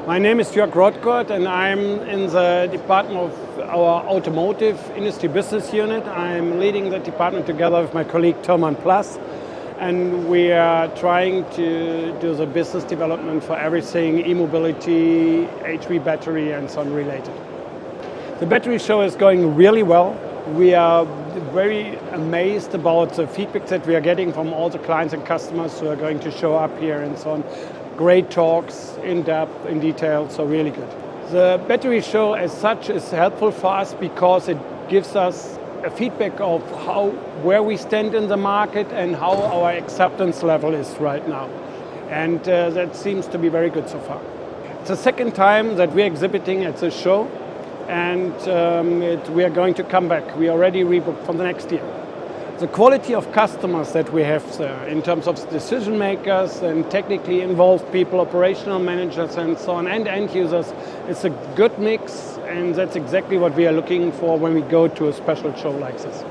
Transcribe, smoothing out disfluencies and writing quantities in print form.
My name is Jörg Rothgott and I'm in the department of our automotive industry business unit. I'm leading the department together with my colleague Thomas Plus, and we are trying to do the business development for everything e-mobility, HV battery and so on related. The battery show is going really well. We are very amazed about the feedback that we are getting from all the clients and customers who are going to show up here and so on. Great talks, in depth, in detail, so really good. The battery show as such is helpful for us because it gives us a feedback of where we stand in the market and how our acceptance level is right now. And that seems to be very good so far. It's the second time that we're exhibiting at this show, and we are going to come back. We already rebooked for the next year. The quality of customers that we have there in terms of decision makers and technically involved people, operational managers and so on, and end users, it's a good mix, and that's exactly what we are looking for when we go to a special show like this.